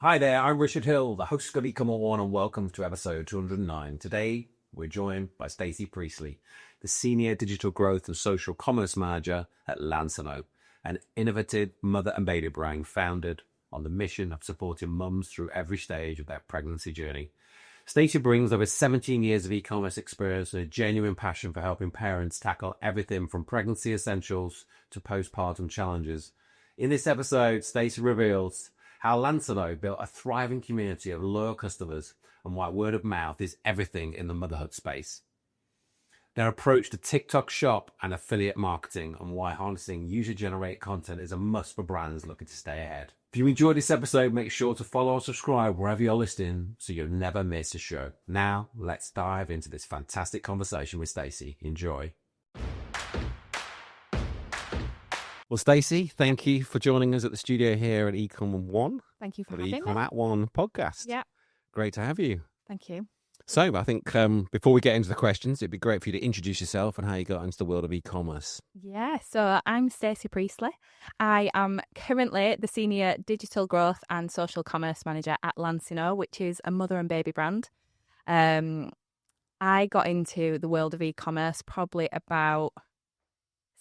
Hi there, I'm Richard Hill, the host of eCommerce One, and welcome to episode 209. Today, we're joined by Stacey Priestley, the Senior Digital Growth and Social Commerce Manager at Lansinoh, an innovative mother and baby brand founded on the mission of supporting mums through every stage of their pregnancy journey. Stacey brings over 17 years of e-commerce experience and a genuine passion for helping parents tackle everything from pregnancy essentials to postpartum challenges. In this episode, Stacey reveals how Lansinoh built a thriving community of loyal customers and why word of mouth is everything in the motherhood space. Their approach to TikTok shop and affiliate marketing and why harnessing user-generated content is a must for brands looking to stay ahead. If you enjoyed this episode, make sure to follow or subscribe wherever you're listening so you'll never miss a show. Now, let's dive into this fantastic conversation with Stacey. Enjoy. Well, Stacey, thank you for joining us at the studio here at eCommerce One. Thank you for the having me. eCommerce One podcast. Yeah. Great to have you. Thank you. So I think before we get into the questions, it'd be great for you to introduce yourself and how you got into the world of e-commerce. Yeah, so I'm Stacey Priestley. I am currently the Senior Digital Growth and Social Commerce Manager at Lansinoh, which is a mother and baby brand. I got into the world of e-commerce probably about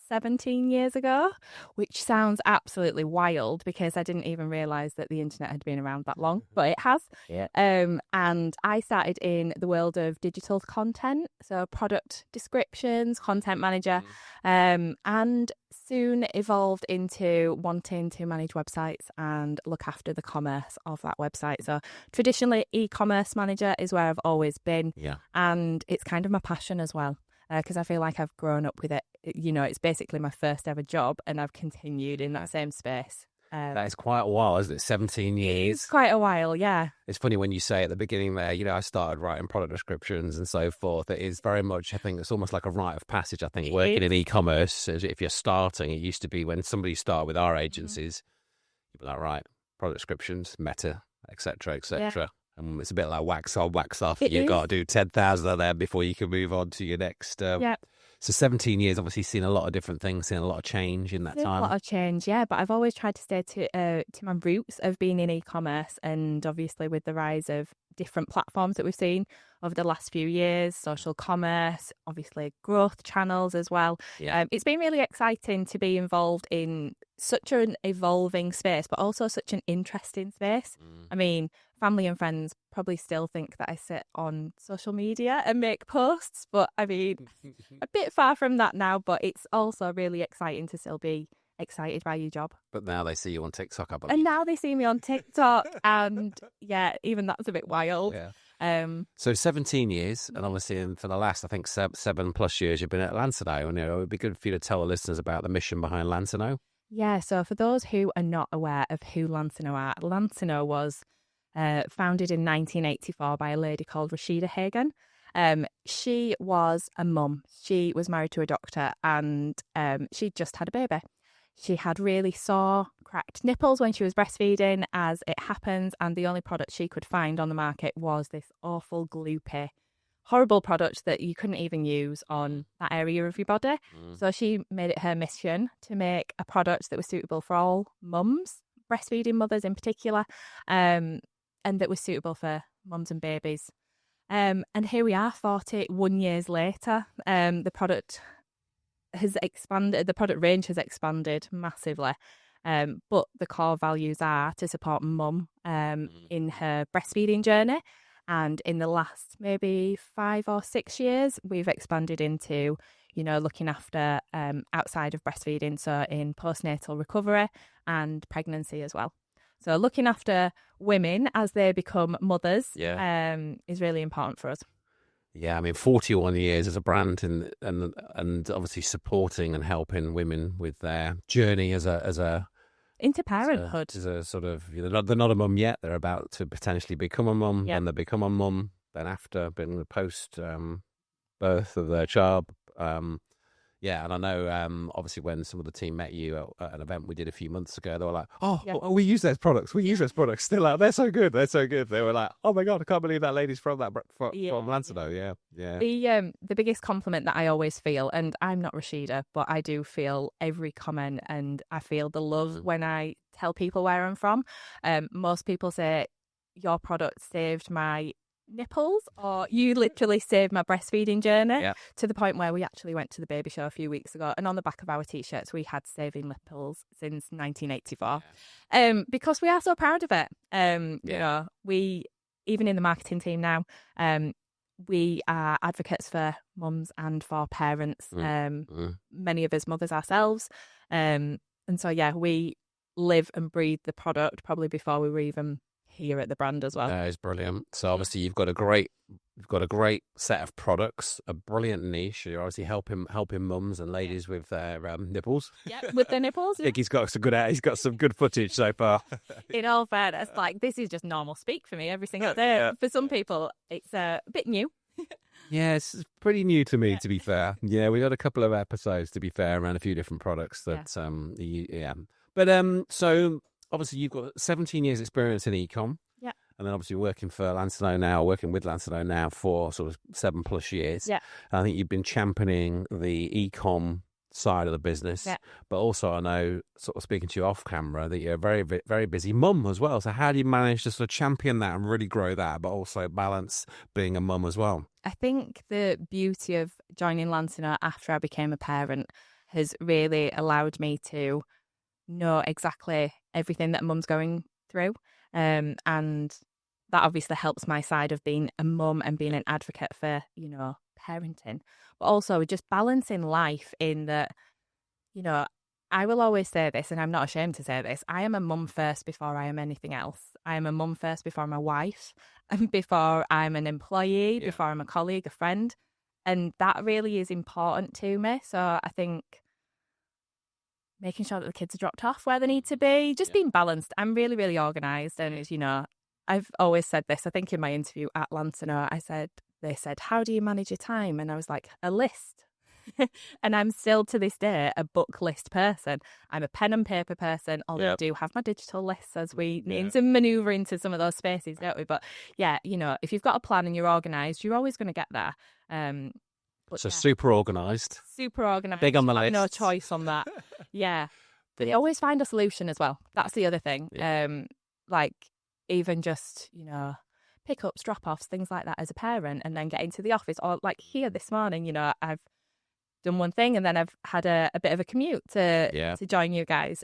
17 years ago, which sounds absolutely wild because I didn't even realise that the internet had been around that long, but it has. Yeah. And I started in the world of digital content, so product descriptions, content manager, and soon evolved into wanting to manage websites and look after the commerce of that website. So traditionally, e-commerce manager is where I've always been, and it's kind of my passion as well. Because I feel like I've grown up with it. You know, it's basically my first ever job and I've continued in that same space. That is quite a while, isn't it? 17 years. It's quite a while, yeah. It's funny when you say at the beginning there, I started writing product descriptions and so forth. It is very much, I think it's almost like a rite of passage, I think, working in e-commerce. If you're starting, it used to be when somebody started with our agencies, you'd be like, right, product descriptions, meta, etc., etc. Yeah. And it's a bit like wax on, wax off. You've got to do 10,000 of them before you can move on to your next. So 17 years, obviously seen a lot of different things, seen a lot of change in that time. A lot of change, yeah. But I've always tried to stay to my roots of being in e-commerce. And obviously with the rise of different platforms that we've seen over the last few years, social commerce, obviously growth channels as well. Yeah. It's been really exciting to be involved in such an evolving space, but also such an interesting space. I mean, family and friends probably still think that I sit on social media and make posts, but I mean, a bit far from that now, but it's also really exciting to still be excited by your job. But now they see you on TikTok, I believe. And now they see me on TikTok, and yeah, even that's a bit wild. Yeah. So 17 years, and obviously for the last, I think, 7+ years, you've been at Lansinoh, and it would be good for you to tell the listeners about the mission behind Lansinoh. Yeah, so for those who are not aware of who Lansinoh are, Lansinoh was founded in 1984 by a lady called Rashida Hagan. She was a mum. She was married to a doctor, and she just had a baby. She had really sore, cracked nipples when she was breastfeeding, as it happens, and the only product she could find on the market was this awful, gloopy, horrible product that you couldn't even use on that area of your body. So she made it her mission to make a product that was suitable for all mums, breastfeeding mothers in particular, and that was suitable for mums and babies. And here we are, 41 years later. The product has expanded, the product range has expanded massively. But the core values are to support mum in her breastfeeding journey. And in the last maybe 5 or 6 years, we've expanded into, looking after outside of breastfeeding, so in postnatal recovery and pregnancy as well. So looking after women as they become mothers is really important for us. Yeah, I mean, 41 years as a brand, and obviously supporting and helping women with their journey as a into parenthood. As a sort of, they're not a mum yet. They're about to potentially become a mum. Then they become a mum. Then after being the post birth of their child, Yeah, and I know, obviously, when some of the team met you at an event we did a few months ago, they were like, Yeah. oh, we use those products. We use those products. Still out. They're so good. They're so good. They were like, oh my God, I can't believe that lady's from from Lansinoh. Yeah. The biggest compliment that I always feel, and I'm not Rashida, but I do feel every comment, and I feel the love when I tell people where I'm from. Most people say your product saved my nipples, or you literally saved my breastfeeding journey, to the point where we actually went to the baby show a few weeks ago, and on the back of our t-shirts we had saving nipples since 1984, because we are so proud of it. You know, we, even in the marketing team now, we are advocates for mums and for parents, many of us mothers ourselves, and so we live and breathe the product probably before we were even here at the brand as well. That is brilliant. So obviously you've got a great set of products, a brilliant niche. You're obviously helping mums and ladies with their nipples. Yeah, with their nipples. I think he's got some good footage so far. In all fairness, like, this is just normal speak for me every single day. Yeah. For some people, it's a bit new. Yeah, it's pretty new to me, to be fair. Yeah, we got a couple of episodes, to be fair, around a few different products that But so obviously you've got 17 years experience in e-com. Yeah. And then obviously working with Lansinoh now for sort of 7+ years. Yeah. And I think you've been championing the e-com side of the business. Yeah. But also I know, sort of speaking to you off camera, that you're a very, very busy mum as well. So how do you manage to sort of champion that and really grow that, but also balance being a mum as well? I think the beauty of joining Lansinoh after I became a parent has really allowed me to know exactly everything that a mum's going through, and that obviously helps my side of being a mum and being an advocate for, you know, parenting, but also just balancing life in that, you know, I will always say this, and I'm not ashamed to say this, I am a mum first before I am anything else. I am a mum first before I'm a wife, and before I'm an employee, before I'm a colleague, a friend, and that really is important to me. So I think making sure that the kids are dropped off where they need to be, just being balanced. I'm really, really organised. And, you know, I've always said this, I think in my interview at Lansinoh, they said, how do you manage your time? And I was like, a list. And I'm still to this day a book list person. I'm a pen and paper person, although I do have my digital lists as we need to manoeuvre into some of those spaces, don't we? But yeah, you know, if you've got a plan and you're organised, you're always going to get there. So super organised. Super organised. Big on the list. No choice on that. Yeah. But they always find a solution as well. That's the other thing. Like, even just, you know, pickups, drop-offs, things like that as a parent, and then getting to the office. Or like here this morning, you know, I've done one thing and then I've had a bit of a commute to join you guys.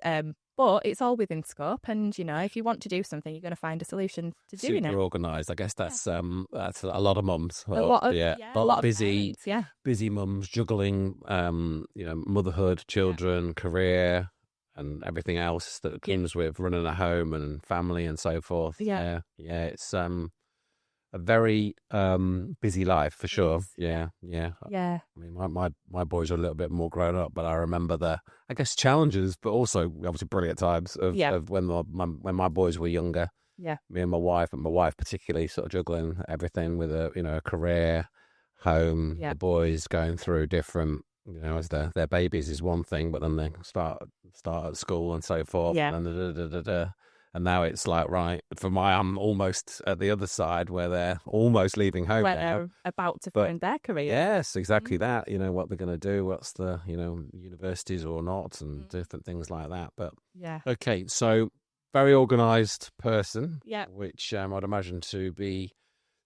But it's all within scope, and, you know, if you want to do something, you're going to find a solution to doing it. Super organised. I guess that's a lot of mums. A lot of busy, parents, busy mums juggling, you know, motherhood, children, career, and everything else that comes with running a home and family and so forth. It's a very busy life for sure. Yeah. I mean, my boys are a little bit more grown up, but I remember the, I guess, challenges, but also obviously brilliant times of when my boys were younger. Yeah, me and my wife particularly sort of juggling everything with a career, home. The boys going through different, you know, as their babies is one thing, but then they start at school and so forth. And now it's like, right, I'm almost at the other side where they're almost leaving home where now. They're about to find their career. Yes, exactly that. You know, what they're going to do, what's the, you know, universities or not, and different things like that. But okay, so very organised person, which I'd imagine to be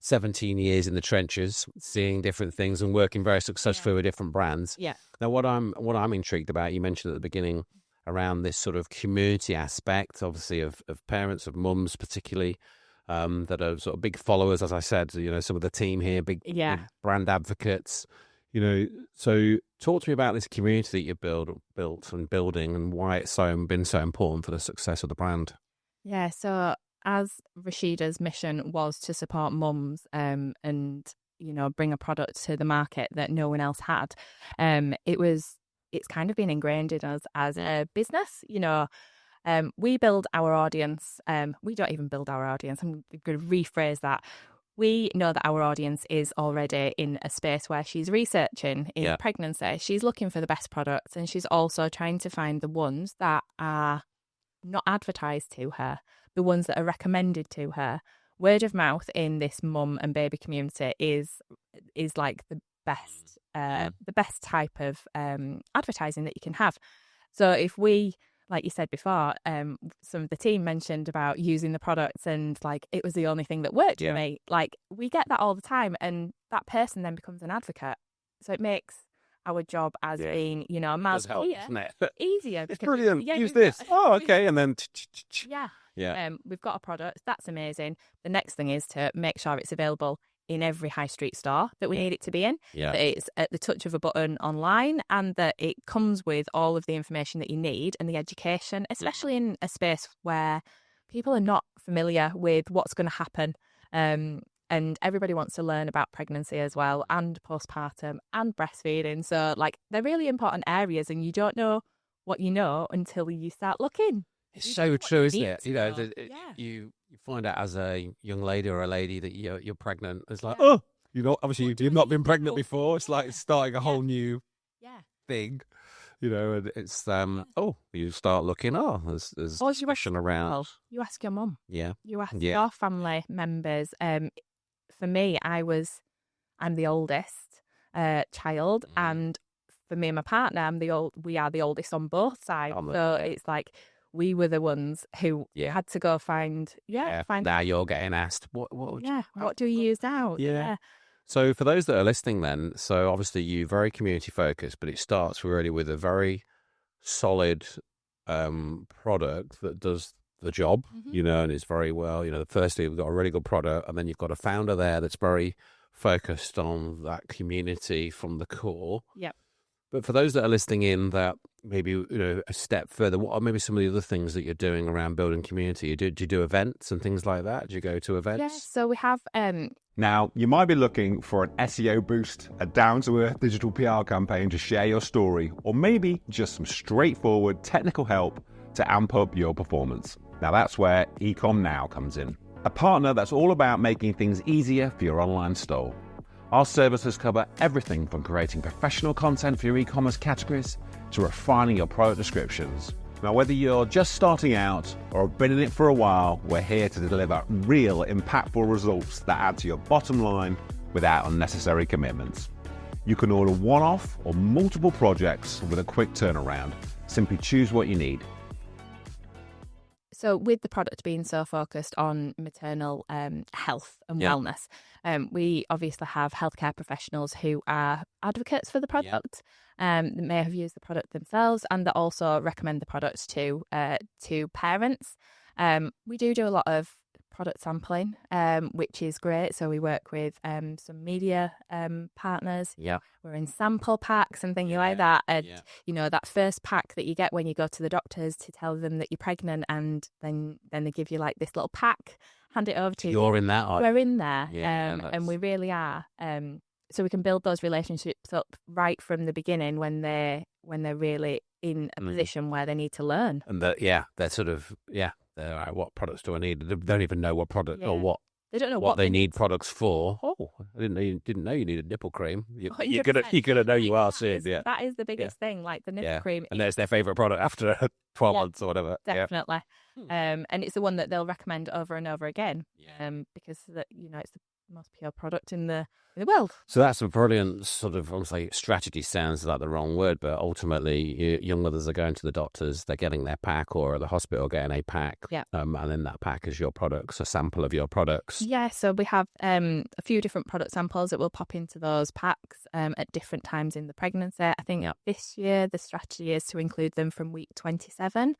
17 years in the trenches, seeing different things and working very successfully with different brands. Yeah. Now, what I'm intrigued about, you mentioned at the beginning, around this sort of community aspect, obviously, of parents, of mums particularly, that are sort of big followers, as I said, you know, some of the team here, big brand advocates, you know. So talk to me about this community that you built and building, and why it's been so important for the success of the brand. Yeah, so as Rashida's mission was to support mums and, you know, bring a product to the market that no one else had, it's kind of been ingrained in us as a business. You know, we build our audience. We don't even build our audience. I'm going to rephrase that. we know that our audience is already in a space where she's researching in pregnancy. She's looking for the best products, and she's also trying to find the ones that are not advertised to her, the ones that are recommended to her. Word of mouth in this mum and baby community is like the best type of advertising that you can have. So if we, like you said before, some of the team mentioned about using the products and like it was the only thing that worked for me. Like we get that all the time, and that person then becomes an advocate. So it makes our job as being, a miles easier. It's brilliant. Use this. Okay, and then we've got a product that's amazing. The next thing is to make sure it's available in every high street store that we need it to be in, that it's at the touch of a button online, and that it comes with all of the information that you need and the education, especially in a space where people are not familiar with what's going to happen. And everybody wants to learn about pregnancy as well, and postpartum and breastfeeding. So like they're really important areas, and you don't know what you know until you start looking. It's so true, isn't it? You find out as a young lady or a lady that you're pregnant. It's like, obviously you've not been pregnant before. It's like starting a whole new thing, and it's, you start looking, there's question around. You ask your mum. Yeah. You ask your family members. For me, I'm the oldest child, and for me and my partner, we are the oldest on both sides. So it's like, we were the ones who had to go find. Now you're getting asked, what do you use now? Yeah. So for those that are listening then, so obviously you're very community focused, but it starts really with a very solid product that does the job, and it's very well, firstly we've got a really good product, and then you've got a founder there that's very focused on that community from the core. Yep. But for those that are listening in that maybe, a step further, what are maybe some of the other things that you're doing around building community? Do you do events and things like that? Do you go to events? Yeah, so we have... Now, you might be looking for an SEO boost, a down-to-earth digital PR campaign to share your story, or maybe just some straightforward technical help to amp up your performance. Now that's where eCom Now comes in. A partner that's all about making things easier for your online store. Our services cover everything from creating professional content for your e-commerce categories to refining your product descriptions. Now, whether you're just starting out or have been in it for a while, we're here to deliver real impactful results that add to your bottom line without unnecessary commitments. You can order one-off or multiple projects with a quick turnaround. Simply choose what you need. So with the product being so focused on maternal health and wellness, we obviously have healthcare professionals who are advocates for the product, that may have used the product themselves, and that also recommend the products to parents. We do a lot of product sampling, which is great. So we work with some media partners. Yeah. We're in sample packs and things like that. And, that first pack that you get when you go to the doctors to tell them that you're pregnant, and then they give you like this little pack, hand it over to you. You're in that. We're in there. Yeah, and we really are. So we can build those relationships up right from the beginning when they're really in a position where they need to learn. And they're sort of, what products do I need? They don't even know what product or what. They don't know what they need products for. Oh, I didn't know you needed nipple cream. You're gonna know you are soon. Yeah, that is the biggest thing. Like the nipple cream, and there's their favorite product after 12 months or whatever. Definitely. And it's the one that they'll recommend over and over again. Because it's the most pure product in the world. So that's a brilliant sort of, I'll say, strategy sounds like the wrong word, but ultimately young mothers are going to the doctors, they're getting their pack, or at the hospital getting a pack, and then that pack is your products, a sample of your products. Yeah, so we have a few different product samples that will pop into those packs at different times in the pregnancy. I think this year the strategy is to include them from week 27.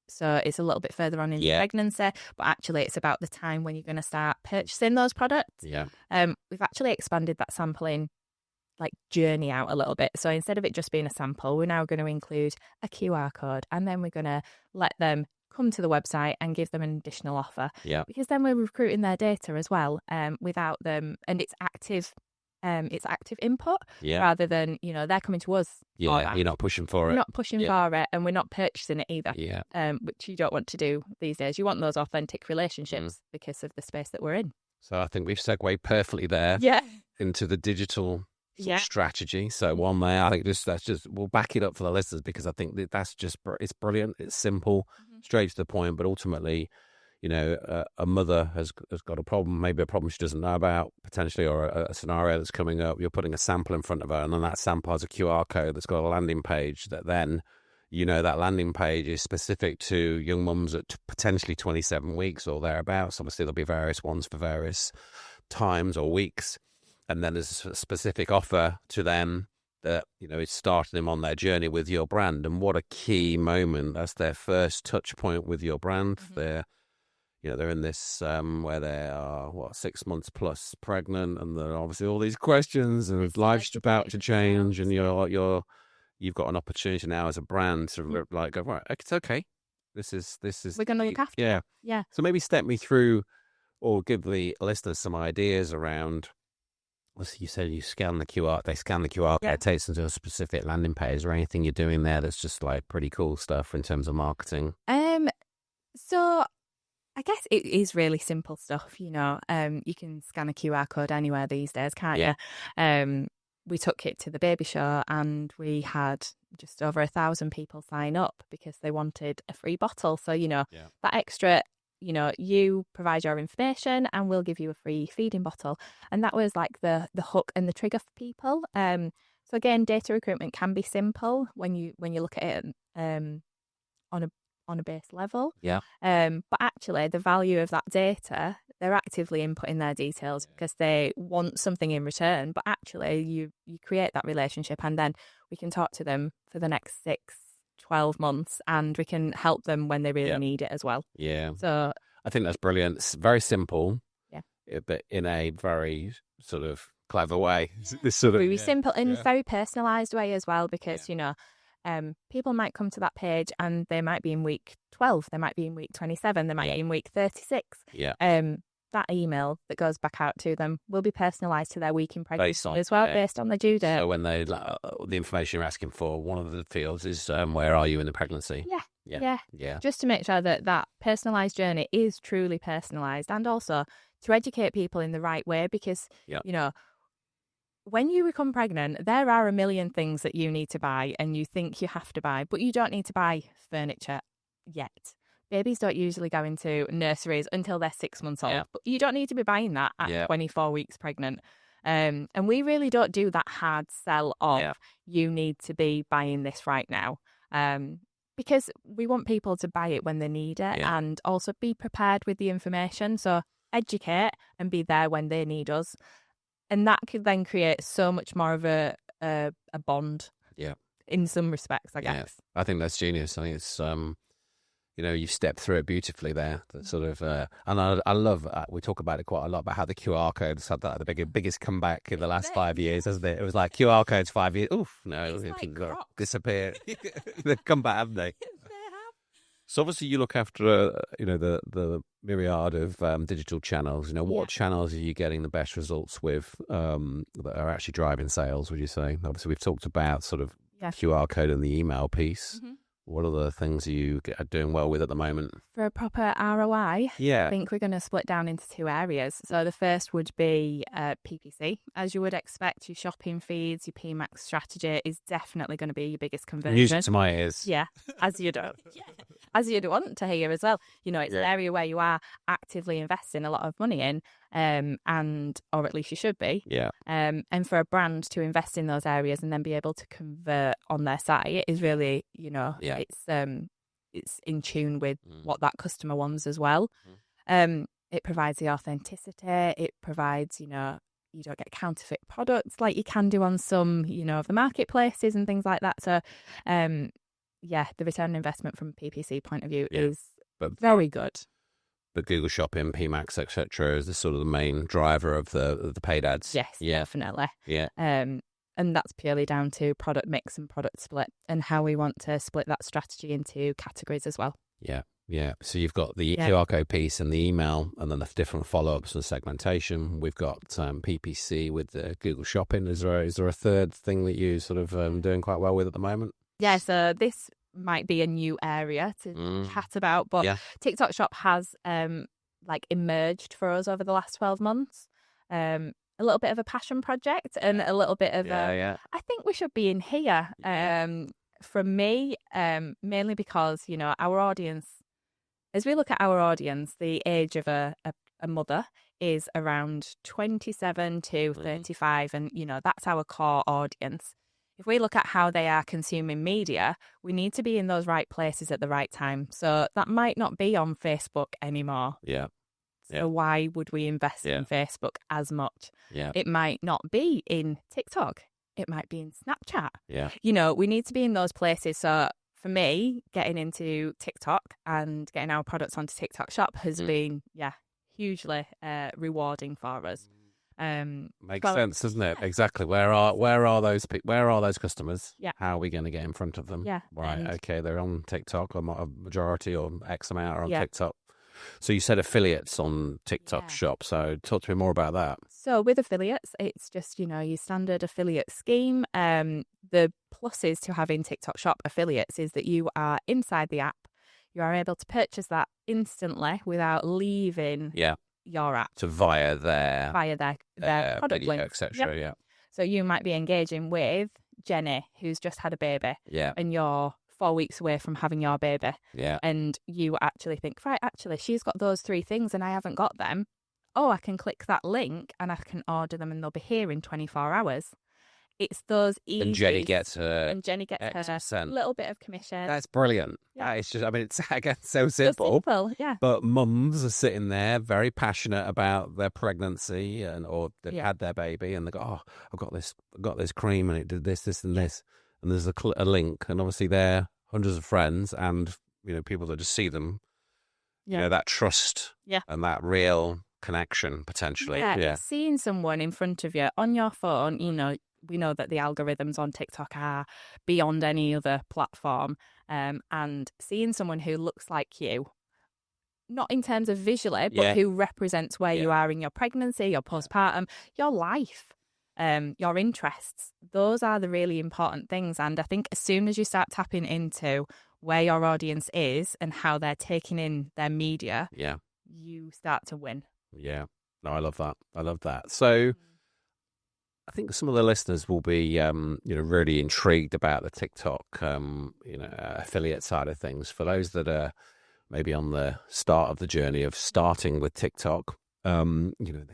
So it's a little bit further on in the pregnancy, but actually it's about the time when you're going to start purchasing those products. Yeah. We've actually expanded that sampling journey out a little bit. So instead of it just being a sample, we're now going to include a QR code, and then we're going to let them come to the website and give them an additional offer. Yeah. Because then we're recruiting their data as well, without them, and it's active. It's active input rather than, they're coming to us. Yeah, you're not pushing for it. We're not pushing for it, and we're not purchasing it either. Yeah. Which you don't want to do these days. You want those authentic relationships because of the space that we're in. So I think we've segued perfectly there Yeah. into the digital Yeah. strategy. So one there, I think we'll back it up for the listeners, because I think that's just, it's brilliant. It's simple, straight to the point, but ultimately, a mother has got a problem, maybe a problem she doesn't know about potentially, or a scenario that's coming up. You're putting a sample in front of her, and then that sample has a QR code that's got a landing page that then, that landing page is specific to young mums at potentially 27 weeks or thereabouts. Obviously, there'll be various ones for various times or weeks. And then there's a specific offer to them that, it's starting them on their journey with your brand. And what a key moment. That's their first touch point with your brand. They're in this where they are 6 months plus pregnant, and there are obviously all these questions, and life's about to change, and you've got an opportunity now as a brand to go, right, it's okay. This is We're going to look after you. Yeah. So maybe step me through, or give the listeners some ideas around. You said they scan the QR code, it takes them to a specific landing page, or anything you're doing there that's just like pretty cool stuff in terms of marketing. So I guess it is really simple stuff, you can scan a QR code anywhere these days, can't you? We took it to the baby show, and we had just over 1,000 people sign up because they wanted a free bottle. So, that extra, you provide your information and we'll give you a free feeding bottle. And that was like the hook and the trigger for people. So again, data recruitment can be simple when you look at it on a base level. Yeah. But actually, the value of that data, they're actively inputting their details because they want something in return. But actually, you create that relationship, and then we can talk to them for the next 6-12 months, and we can help them when they really need it as well. Yeah. So I think that's brilliant. It's very simple. Yeah. But in a very sort of clever way. This sort of really simple and very personalised way as well, because people might come to that page and they might be in week 12, they might be in week 27, they might be in week 36. Yeah. That email that goes back out to them will be personalised to their week in pregnancy as well, based on the due date. So when the information you're asking for, one of the fields is where are you in the pregnancy? Yeah. Just to make sure that personalised journey is truly personalised, and also to educate people in the right way, because when you become pregnant, there are a million things that you need to buy and you think you have to buy, but you don't need to buy furniture yet. Babies don't usually go into nurseries until they're 6 months old, but you don't need to be buying that at 24 weeks pregnant. And we really don't do that hard sell of you need to be buying this right now, because we want people to buy it when they need it, and also be prepared with the information. So educate and be there when they need us. And that could then create so much more of a bond. Yeah. In some respects, I guess. I think that's genius. I think it's you've stepped through it beautifully there. That sort of, and I love. We talk about it quite a lot about how the QR codes had the biggest comeback in the last 5 years, hasn't it? It was like QR codes 5 years. Oof, no, it's disappeared. They've come back, haven't they? So obviously you look after the myriad of digital channels. What channels are you getting the best results with that are actually driving sales, would you say? Obviously we've talked about sort of QR code and the email piece. Mm-hmm. What are the things you are doing well with at the moment? For a proper ROI, I think we're going to split down into 2 areas. So the first would be PPC. As you would expect, your shopping feeds, your PMAX strategy is definitely going to be your biggest conversion. Music to my ears. Yeah, as you'd want to hear as well. It's an area where you are actively investing a lot of money in, or at least you should be. Yeah. And for a brand to invest in those areas and then be able to convert on their site is really, it's in tune with what that customer wants as well. It provides the authenticity. It provides, you don't get counterfeit products like you can do on some, of the marketplaces and things like that. So, the return on investment from a PPC point of view is very good. But Google Shopping, PMAX, etc., is the sort of the main driver of the paid ads. Yes, definitely. Yeah. And that's purely down to product mix and product split, and how we want to split that strategy into categories as well. Yeah. So you've got the QR code piece and the email, and then the different follow-ups and segmentation. We've got PPC with the Google Shopping. Is there a third thing that you sort of doing quite well with at the moment? Yeah, so this might be a new area to chat about, but TikTok Shop has like emerged for us over the last 12 months. A little bit of a passion project and a little bit of I think we should be in here. From me, mainly because, you know, our audience, as we look at our audience, the age of a mother is around 27 to 35. And, you know, that's our core audience. If we look at how they are consuming media, we need to be in those right places at the right time. So that might not be on Facebook anymore. Yeah. So why would we invest in Facebook as much? Yeah. It might not be in TikTok. It might be in Snapchat. Yeah. You know, we need to be in those places. So for me, getting into TikTok and getting our products onto TikTok Shop has been, hugely rewarding for us. Makes sense, doesn't it? Exactly. Where are those customers? Yeah. How are we going to get in front of them? Yeah. Right. Okay. They're on TikTok, or a majority or X amount are on Yeah. TikTok. So you said affiliates on TikTok Shop. So talk to me more about that. So with affiliates, it's just, you know, your standard affiliate scheme. The pluses to having TikTok Shop affiliates is that you are inside the app. You are able to purchase that instantly without leaving your app. So via their product video, links, etc. Yeah. So you might be engaging with Jenny, who's just had a baby, and you're 4 weeks away from having your baby, and you actually think, right, actually, she's got those 3 things and I haven't got them. Oh, I can click that link and I can order them and they'll be here in 24 hours. It's those easy. And Jenny gets her her little bit of commission. That's brilliant. Yeah. It's just, I mean, it's again so simple. Yeah. But mums are sitting there very passionate about their pregnancy or they've had their baby, and they go, "Oh, I've got this cream and it did this, and this," and there's a link, and obviously they're hundreds of friends and, you know, people that just see them. You know, that trust and that real connection potentially. Yeah. Seeing someone in front of you on your phone, you know, we know that the algorithms on TikTok are beyond any other platform. And seeing someone who looks like you, not in terms of visually, but who represents where you are in your pregnancy, your postpartum, your life, your interests, those are the really important things. And I think as soon as you start tapping into where your audience is and how they're taking in their media, you start to win. Yeah. No, I love that. So I think some of the listeners will be, really intrigued about the TikTok, affiliate side of things. For those that are maybe on the start of the journey of starting with TikTok, they go,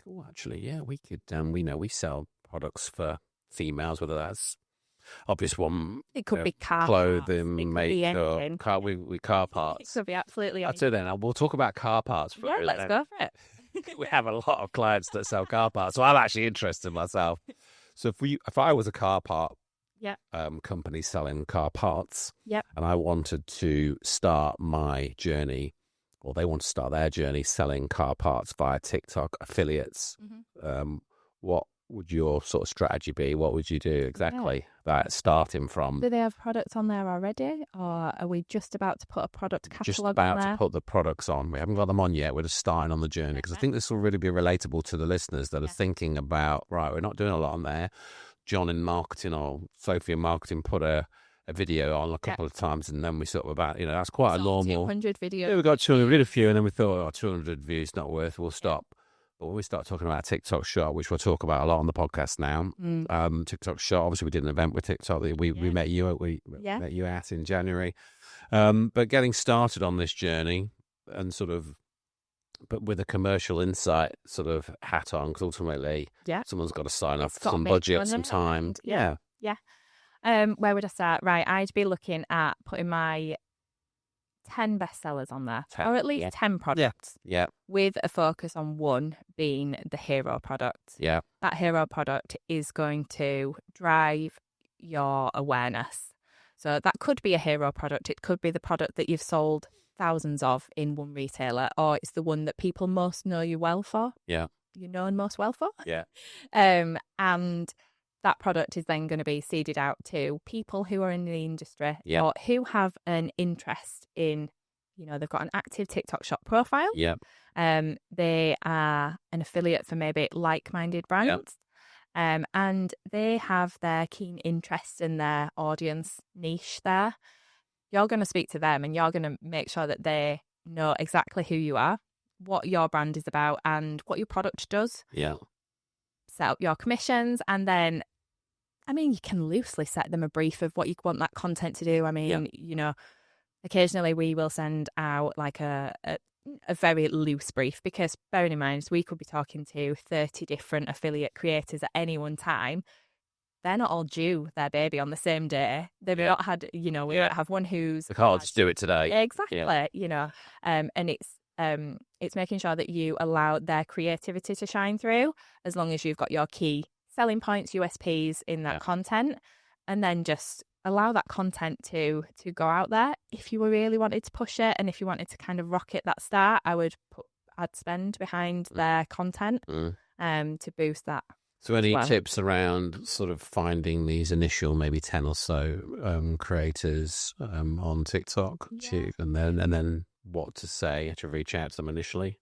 oh, actually, we could, we sell products for females, whether that's obvious one. It could be car clothing, makeup, car parts. It could be absolutely anything. That's it then. We'll talk about car parts. Let's go for it. We have a lot of clients that sell car parts, so I'm actually interested myself. So if I was a car part company selling car parts, and I wanted to start my journey, or they want to start their journey selling car parts via TikTok affiliates, what would your sort of strategy be? What would you do exactly? That starting from. Do they have products on there already, or are we just about to put a product catalogue just on about there? to put the products on? We haven't got them on yet. We're just starting on the journey, because I think this will really be relatable to the listeners that are thinking about, right, we're not doing a lot on there. John in marketing or Sophie in marketing put a video on a couple of times, and then we sort of about, that's quite a normal. 200 videos. Yeah, we got 200, we did a few, and then we thought, 200 views not worth, we'll stop. But when we start talking about TikTok Shop, which we'll talk about a lot on the podcast now, TikTok Shop, obviously we did an event with TikTok that we met you met you at in January. But getting started on this journey and sort of, but with a commercial insight sort of hat on, because ultimately someone's got to sign up for some budget, some time. Yeah. Where would I start? Right, I'd be looking at putting my 10 bestsellers on there, or at least 10 products, with a focus on one being the hero product. That hero product is going to drive your awareness. So that could be a hero product. It could be the product that you've sold thousands of in one retailer, or it's the one that people most know you well for. You're known most well for. And that product is then going to be seeded out to people who are in the industry or who have an interest in, they've got an active TikTok Shop profile. They are an affiliate for maybe like-minded brands. And they have their keen interest in their audience niche there. You're going to speak to them and you're going to make sure that they know exactly who you are. what your brand is about and what your product does. Yeah. Set up your commissions, and then, I mean, you can loosely set them a brief of what you want that content to do. I mean, you know, occasionally we will send out like a very loose brief, because bearing in mind, we could be talking to 30 different affiliate creators at any one time. They're not all due their baby on the same day. They've not had, you know, we don't have one who's... The cards do it today. Exactly, you know, and it's making sure that you allow their creativity to shine through, as long as you've got your key selling points, USPs in that content, and then just allow that content to go out there. If you really wanted to push it, and if you wanted to kind of rocket that start, I'd spend behind their content to boost that. So any tips around sort of finding these initial maybe 10 or so creators on TikTok, and then what to say to reach out to them initially?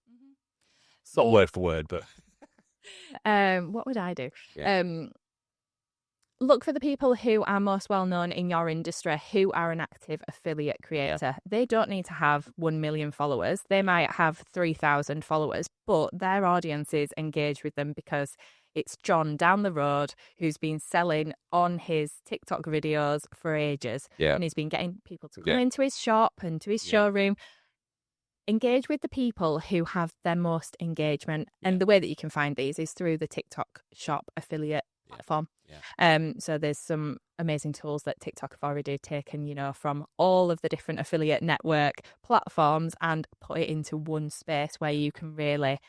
It's not word for word, but what would I do? Look for the people who are most well known in your industry, who are an active affiliate creator. They don't need to have 1 million followers. They might have 3,000 followers, but their audiences engage with them because it's John down the road who's been selling on his TikTok videos for ages. And he's been getting people to come into his shop and to his showroom. Engage with the people who have their most engagement. And the way that you can find these is through the TikTok shop affiliate platform. So there's some amazing tools that TikTok have already taken, you know, from all of the different affiliate network platforms and put it into one space where you can really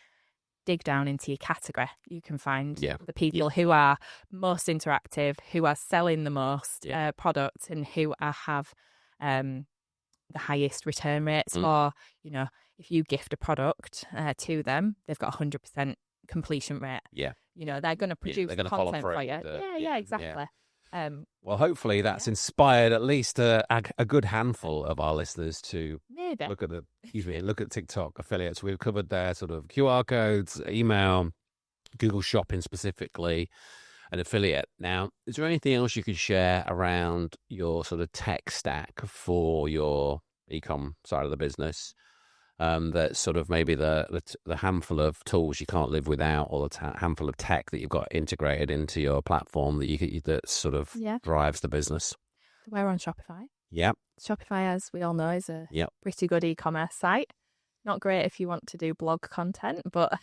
dig down into your category. You can find the people who are most interactive, who are selling the most products, and who have the highest return rates. Or, you know, if you gift a product to them, they've got 100% completion rate. You know, they're going to produce content for you. Exactly. Well, hopefully that's inspired at least a good handful of our listeners to look at TikTok affiliates. We've covered their sort of QR codes, email, Google Shopping specifically, an affiliate. Now, is there anything else you could share around your sort of tech stack for your e-com side of the business? That's sort of maybe the handful of tools you can't live without, or the handful of tech that you've got integrated into your platform that sort of drives the business. We're on Shopify. Yep. Shopify, as we all know, is a pretty good e-commerce site. Not great if you want to do blog content, but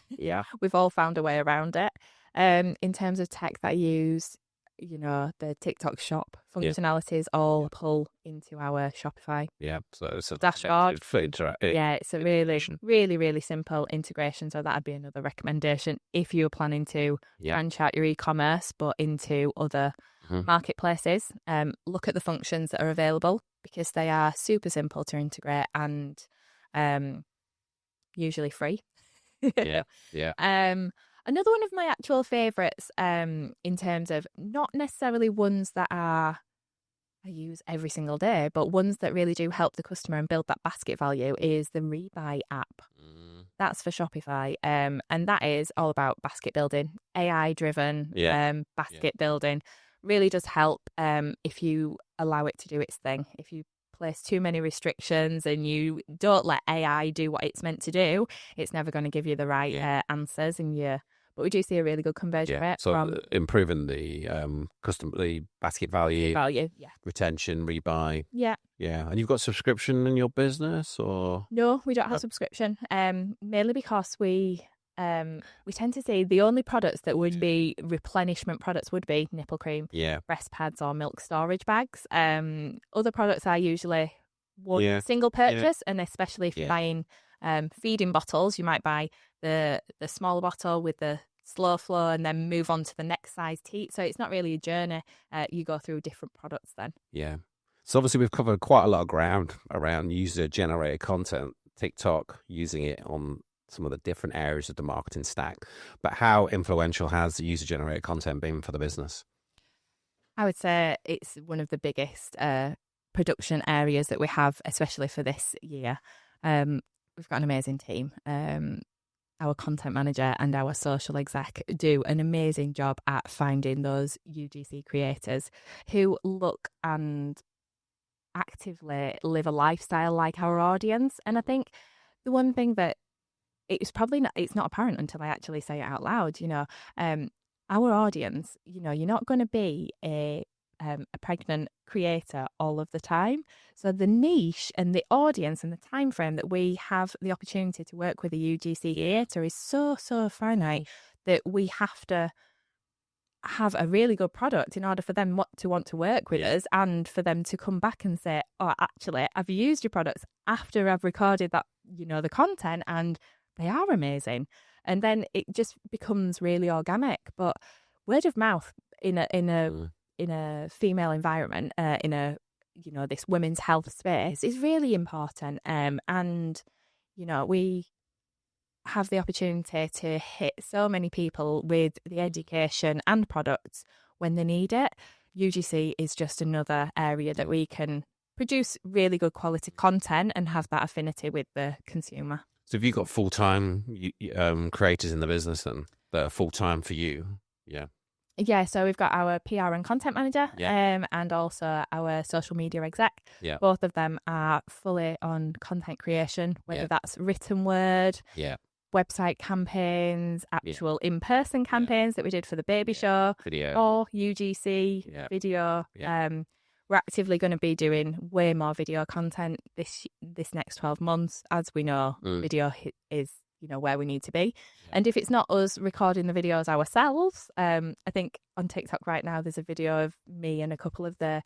we've all found a way around it. In terms of tech that I use, you know, the TikTok shop functionalities all pull into our Shopify. So it's a dashboard. It's a really, integration. really, really simple integration. So that'd be another recommendation if you're planning to branch out your e-commerce, but into other marketplaces. Look at the functions that are available, because they are super simple to integrate and usually free. Another one of my actual favourites, in terms of not necessarily ones that I use every single day, but ones that really do help the customer and build that basket value, is the Rebuy app. That's for Shopify. And that is all about basket building, AI-driven basket building. Really does help if you allow it to do its thing. If you place too many restrictions and you don't let AI do what it's meant to do, it's never going to give you the right answers. But we do see a really good conversion rate. So from improving the the basket value, retention, rebuy. And you've got subscription in your business, or no? We don't have subscription. Mainly because we tend to see the only products that would be replenishment products would be nipple cream, breast pads, or milk storage bags. Other products are usually one single purchase, and especially if you're buying feeding bottles, you might buy the smaller bottle with the slow flow and then move on to the next size teat. So it's not really a journey. You go through different products then. So obviously we've covered quite a lot of ground around user-generated content, TikTok, using it on some of the different areas of the marketing stack. But how influential has user-generated content been for the business? I would say it's one of the biggest production areas that we have, especially for this year. We've got an amazing team. Our content manager and our social exec do an amazing job at finding those UGC creators who look and actively live a lifestyle like our audience. And I think the one thing that it's probably not, it's not apparent until I actually say it out loud, our audience, you're not going to be a pregnant creator all of the time. So the niche and the audience and the time frame that we have the opportunity to work with a UGC creator is so finite that we have to have a really good product in order for them to want to work with us, and for them to come back and say, oh, actually, I've used your products after I've recorded that, the content, and they are amazing. And then it just becomes really organic. But word of mouth in a female environment, in a this women's health space, is really important. And we have the opportunity to hit so many people with the education and products when they need it. UGC is just another area that we can produce really good quality content and have that affinity with the consumer. So have you got full-time creators in the business and that are full-time for you? Yeah. Yeah, so we've got our PR and content manager, and also our social media exec. Yeah. Both of them are fully on content creation, whether that's written word, website campaigns, actual in-person campaigns that we did for the baby show, video, or UGC video. We're actively going to be doing way more video content this next 12 months. As we know, video is where we need to be. And if it's not us recording the videos ourselves, I think on TikTok right now there's a video of me and a couple of the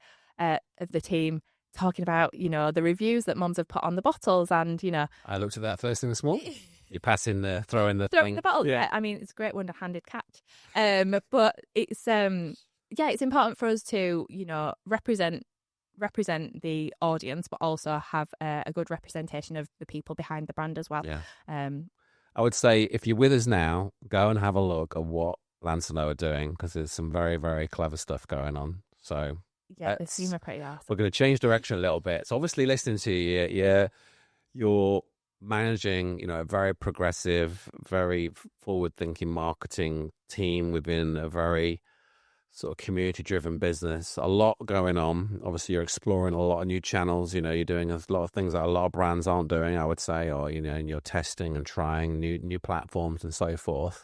team talking about the reviews that mums have put on the bottles. And I looked at that first thing this morning. You're passing the throwing the bottle. Yeah, I mean, it's a great one-handed catch. But it's it's important for us to represent the audience, but also have a good representation of the people behind the brand as well. I would say if you're with us now, go and have a look at what Lansinoh are doing, because there's some very, very clever stuff going on. So the team are pretty awesome. We're going to change direction a little bit. So obviously, listening to you, you're managing, a very progressive, very forward-thinking marketing team within a very sort of community-driven business. A lot going on. Obviously, you're exploring a lot of new channels. You're doing a lot of things that a lot of brands aren't doing, I would say, or and you're testing and trying new platforms and so forth.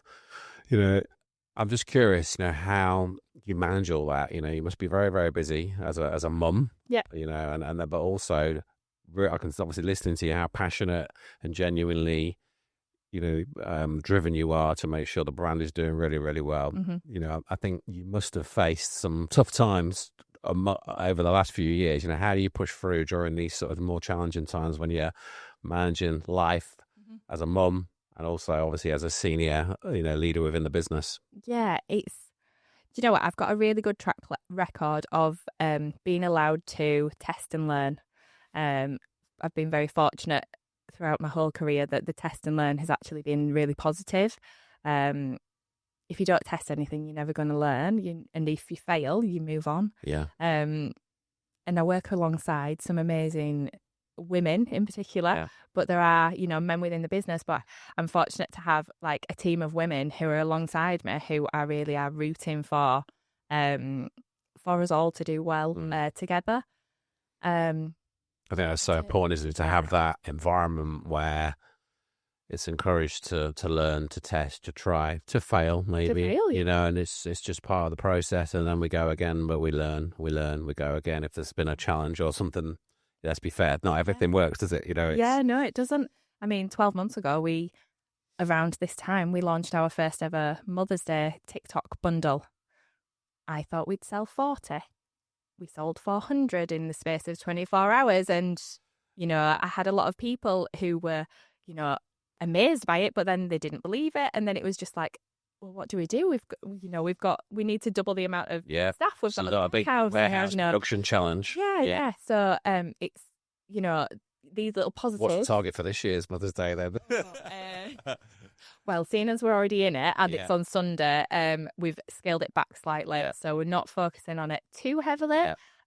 I'm just curious, how you manage all that. You must be very, very busy as a mum. Yeah. And but also, I can obviously listen to you how passionate and genuinely, driven you are to make sure the brand is doing really, really well. Mm-hmm. I think you must have faced some tough times over the last few years. How do you push through during these sort of more challenging times when you're managing life as a mum and also obviously as a senior, leader within the business? Yeah, do you know what? I've got a really good track record of being allowed to test and learn. I've been very fortunate throughout my whole career that the test and learn has actually been really positive. If you don't test anything, you're never going to learn. And if you fail, you move on. Yeah. And I work alongside some amazing women in particular, but there are, men within the business. But I'm fortunate to have like a team of women who are alongside me, who are rooting for us all to do well together. I think that's so important, isn't it, to have that environment where it's encouraged to learn, to test, to try, to fail, maybe, and it's just part of the process. And then we go again, but we learn, we go again. If there's been a challenge or something, let's be fair, not everything works, does it? No, it doesn't. I mean, 12 months ago, around this time, we launched our first ever Mother's Day TikTok bundle. I thought we'd sell 40. We sold 400 in the space of 24 hours. And, I had a lot of people who were, amazed by it, but then they didn't believe it. And then it was just like, well, what do we do? We need to double the amount of staff. We've got a big warehouse production challenge. Yeah. So it's, these little positives. What's the target for this year's Mother's Day then? Well, seeing as we're already in it and it's on Sunday, we've scaled it back slightly. Yeah. So we're not focusing on it too heavily.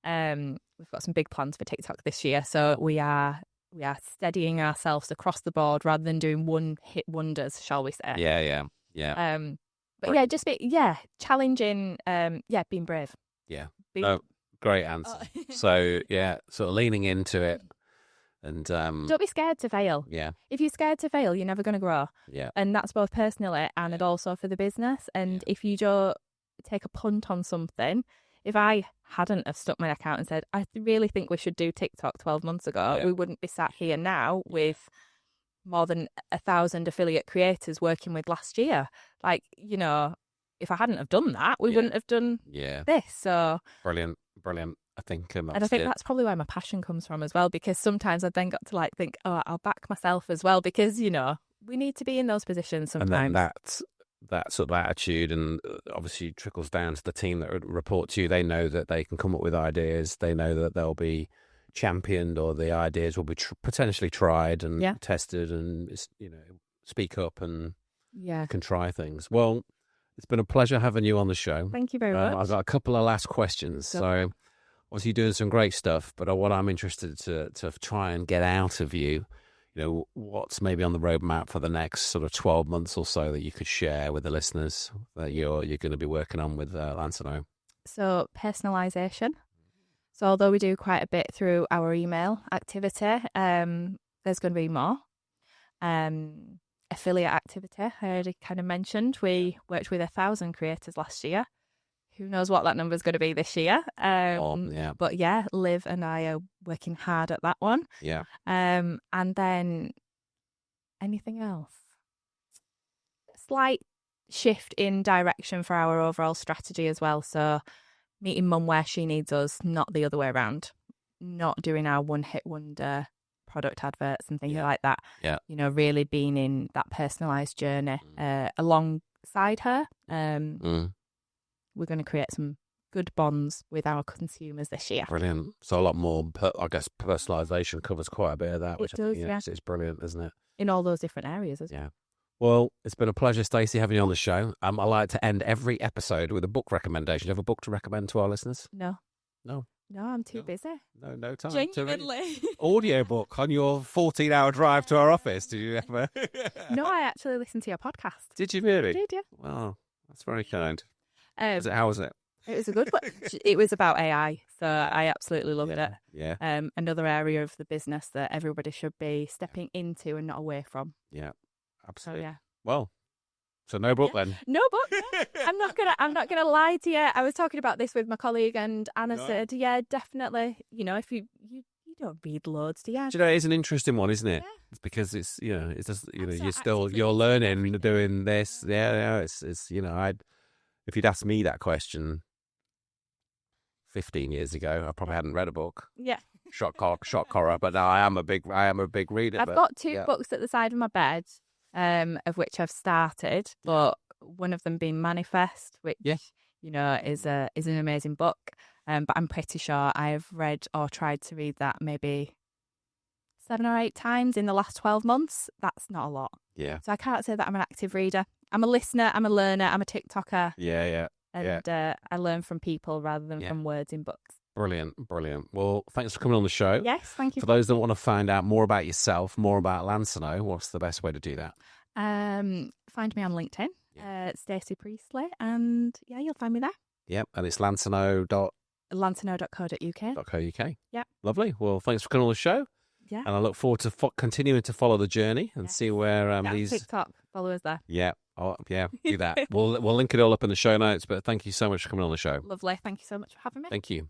Yeah. We've got some big plans for TikTok this year. So we are steadying ourselves across the board rather than doing one-hit wonders, shall we say. Yeah. But challenging, being brave. Yeah. Great answer. So, sort of leaning into it, And Don't be scared to fail. yeah, If you're scared to fail, you're never going to grow. yeah, And that's both personally and also for the business. And if you don't take a punt on something, if I hadn't have stuck my neck out and said, I really think we should do TikTok 12 months ago, we wouldn't be sat here now with more than 1,000 affiliate creators working with last year. Like, you know, if I hadn't have done that, we wouldn't have done this. So brilliant. I think, and I think that's probably where my passion comes from as well, because sometimes I've then got to like think, oh, I'll back myself as well, because, you know, we need to be in those positions sometimes. And that sort of attitude, and obviously trickles down to the team that report to you. They know that they can come up with ideas. They know that they'll be championed, or the ideas will be potentially tried and tested, and you know, speak up and can try things. Well, it's been a pleasure having you on the show. Thank you very much. I've got a couple of last questions. So obviously you're doing some great stuff, but what I'm interested to try and get out of you, you know, what's maybe on the roadmap for the next sort of 12 months or so that you could share with the listeners that you're going to be working on with Lansinoh? So personalisation. So although we do quite a bit through our email activity, there's going to be more. Affiliate activity, I already kind of mentioned. We worked with 1,000 creators last year. Who knows what that number is going to be this year? But yeah, Liv and I are working hard at that one. Yeah. And then anything else? Slight shift in direction for our overall strategy as well. So meeting mum where she needs us, not the other way around. Not doing our one-hit wonder product adverts and things like that. Yeah. You know, really being in that personalised journey alongside her. We're going to create some good bonds with our consumers this year. Brilliant. So a lot more, I guess, personalisation covers quite a bit of that, which does, I think, it's brilliant, isn't it? In all those different areas as well. Yeah. Well, it's been a pleasure, Stacey, having you on the show. I like to end every episode with a book recommendation. Do you have a book to recommend to our listeners? No, I'm too busy. No time. Genuinely. Audio book on your 14-hour drive to our office. Did you ever? No, I actually listened to your podcast. Did you really? I did, yeah. Wow, that's very kind. How was it? It was a good one. It was about AI, so I absolutely loved it. Yeah. Another area of the business that everybody should be stepping into and not away from. Yeah, absolutely. So, yeah. Well, so no book then. No book. No. I'm not gonna lie to you. I was talking about this with my colleague, and Anna said, "Yeah, definitely. You know, if you don't read loads, do you?" Do you know, it's an interesting one, isn't it? Yeah. It's because it's it's just Absolutely. you're learning, doing this. Yeah. It's if you'd asked me that question 15 years ago, I probably hadn't read a book. Yeah. Shock horror. But now I am a big reader. I've got two books at the side of my bed, of which I've started, but one of them being Manifest, which you know is an amazing book. But I'm pretty sure I've read or tried to read that maybe 7 or 8 times in the last 12 months. That's not a lot. Yeah. So I can't say that I'm an active reader. I'm a listener. I'm a learner. I'm a TikToker. Yeah. And I learn from people rather than from words in books. Brilliant. Well, thanks for coming on the show. Yes, thank you. For those that want to find out more about yourself, more about Lansinoh, what's the best way to do that? Find me on LinkedIn, Stacey Priestley, and you'll find me there. Yep, and it's Lansinoh.co.uk. Lansinoh.co.uk. Yeah. Lovely. Well, thanks for coming on the show. Yeah. And I look forward to continuing to follow the journey and see where these TikTok followers there. Yeah. Oh, yeah. Do that. We'll link it all up in the show notes. But thank you so much for coming on the show. Lovely. Thank you so much for having me. Thank you.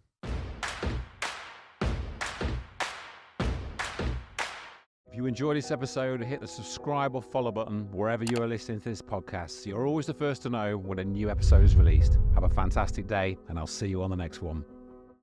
If you enjoyed this episode, hit the subscribe or follow button wherever you are listening to this podcast, so you're always the first to know when a new episode is released. Have a fantastic day, and I'll see you on the next one.